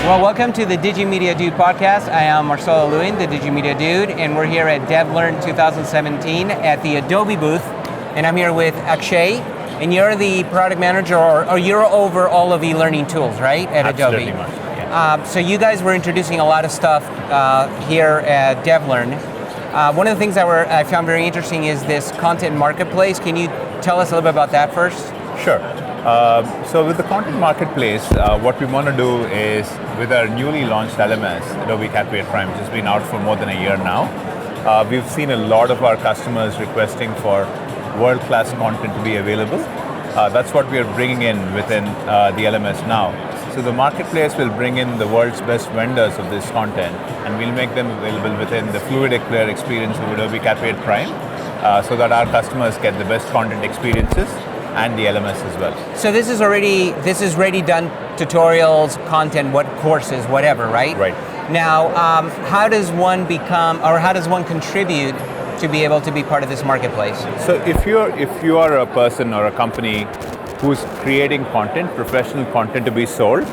Well, welcome to the Digimedia Dude podcast. I am Marcelo Lewin, the Digimedia Dude, and we're here at DevLearn 2017 at the Adobe booth. And I'm here with Akshay, and you're the product manager, or you're over all of e-learning tools, right, at Absolutely Adobe? much, yeah. So you guys were introducing a lot of stuff here at DevLearn. One of the things that I found very interesting is this content marketplace. Can you tell us a little bit about that first? Sure. So with the content marketplace, what we want to do is, with our newly launched LMS, Adobe Captivate Prime, which has been out for more than a year now, we've seen a lot of our customers requesting for world-class content to be available. That's what we are bringing in within the LMS now. So the marketplace will bring in the world's best vendors of this content, and we'll make them available within the fluid player experience of Adobe Captivate Prime, so that our customers get the best content experiences and the LMS as well. So this is already done, tutorials, content, what courses, whatever, right? Right. Now, how does one contribute to be able to be part of this marketplace? So if you are a person or a company who's creating content, professional content to be sold,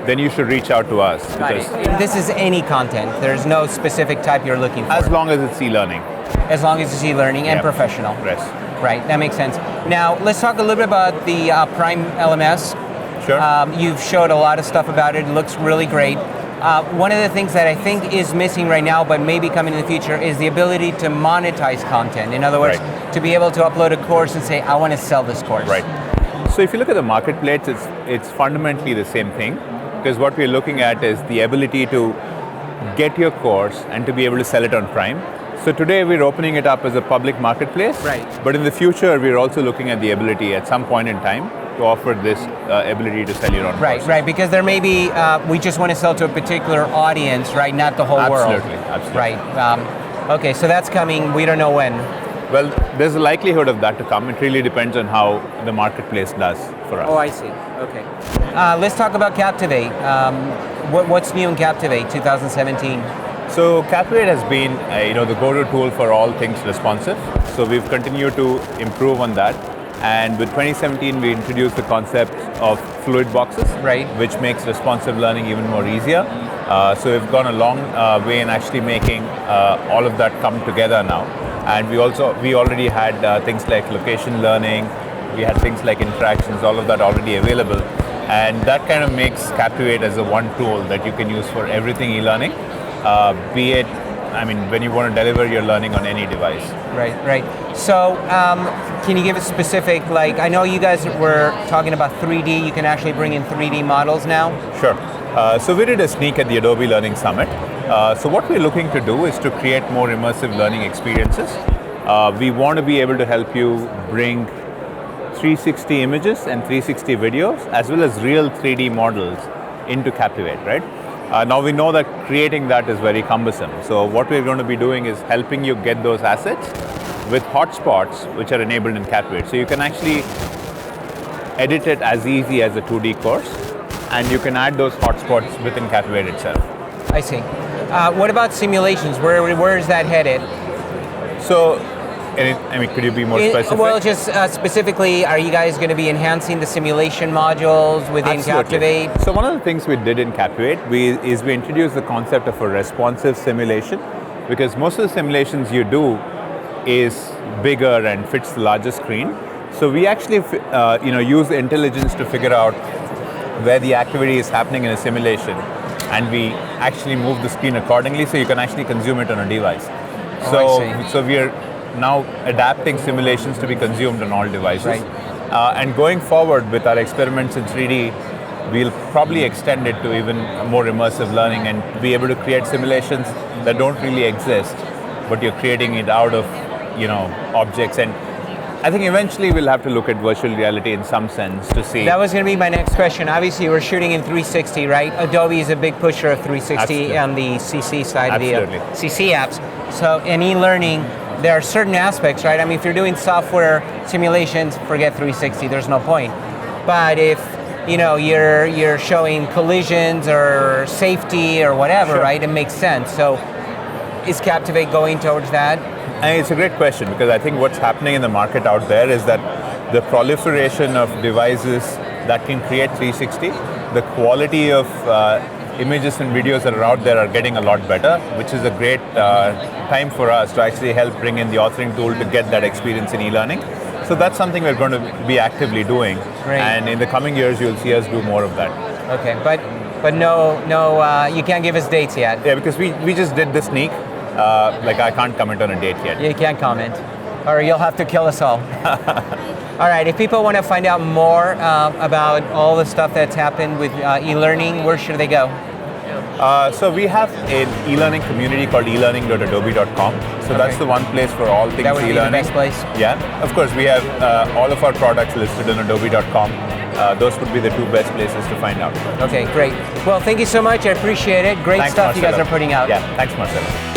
then you should reach out to us. Because this is any content. There's no specific type you're looking for. As long as it's e-learning. As long as it's e-learning and professional. Yes. Right, that makes sense. Now, let's talk a little bit about the Prime LMS. Sure. You've showed a lot of stuff about it. It looks really great. One of the things that I think is missing right now, but maybe coming in the future, is the ability to monetize content. In other words, to be able to upload a course and say, I want to sell this course. Right. So if you look at the marketplace, it's fundamentally the same thing, because what we're looking at is the ability to get your course and to be able to sell it on Prime. So today we're opening it up as a public marketplace, right. But in the future we're also looking at the ability at some point in time to offer this ability to sell your own courses. Right, because there may be, we just want to sell to a particular audience, right, not the whole world. Absolutely. Right, okay, so that's coming, we don't know when. Well, there's a likelihood of that to come. It really depends on how the marketplace does for us. Oh, I see, okay. Let's talk about Captivate. What's new in Captivate 2017? So Captivate has been the go-to tool for all things responsive. So we've continued to improve on that. And with 2017, we introduced the concept of fluid boxes, right, which makes responsive learning even more easier. So we've gone a long way in actually making all of that come together now. And we already had things like location learning. We had things like interactions, all of that already available. And that kind of makes Captivate as a one tool that you can use for everything e-learning. Be it, when you want to deliver your learning on any device. Right. So, can you give us specific, I know you guys were talking about 3D, you can actually bring in 3D models now? Sure. So we did a sneak at the Adobe Learning Summit. So what we're looking to do is to create more immersive learning experiences. We want to be able to help you bring 360 images and 360 videos, as well as real 3D models into Captivate, right? Now we know that creating that is very cumbersome. So what we're going to be doing is helping you get those assets with hotspots which are enabled in Captivate. So you can actually edit it as easy as a 2D course, and you can add those hotspots within Captivate itself. I see. What about simulations? Where is that headed? So, could you be more specific? Well, just specifically, are you guys going to be enhancing the simulation modules within Absolutely. Captivate? So one of the things we did in Captivate is we introduced the concept of a responsive simulation, because most of the simulations you do is bigger and fits the larger screen. So we actually use the intelligence to figure out where the activity is happening in a simulation, and we actually move the screen accordingly so you can actually consume it on a device. So we are now adapting simulations to be consumed on all devices. Right. And going forward with our experiments in 3D, we'll probably extend it to even more immersive learning and be able to create simulations that don't really exist, but you're creating it out of objects. And I think eventually we'll have to look at virtual reality in some sense to see. That was going to be my next question. Obviously, we're shooting in 360, right? Adobe is a big pusher of 360 Absolutely. on the CC side Absolutely. of the CC apps. So in e-learning, there are certain aspects, right? If you're doing software simulations, forget 360. There's no point. But if you're showing collisions or safety or whatever, Sure. right? It makes sense. So is Captivate going towards that? It's a great question, because I think what's happening in the market out there is that the proliferation of devices that can create 360, the quality of images and videos that are out there are getting a lot better, which is a great time for us to actually help bring in the authoring tool to get that experience in e-learning. So that's something we're going to be actively doing. Great. And in the coming years, you'll see us do more of that. Okay, but no, you can't give us dates yet. Yeah, because we just did the sneak. I can't comment on a date yet. You can't comment, or you'll have to kill us all. All right, if people want to find out more about all the stuff that's happened with e-learning, where should they go? So we have an e-learning community called elearning.adobe.com. So that's the one place for all things e-learning. That would be the best place? Yeah, of course we have all of our products listed on adobe.com. Those would be the two best places to find out. Okay, great. Well, thank you so much. I appreciate it. Great stuff you guys are putting out. Yeah, thanks Marcelo.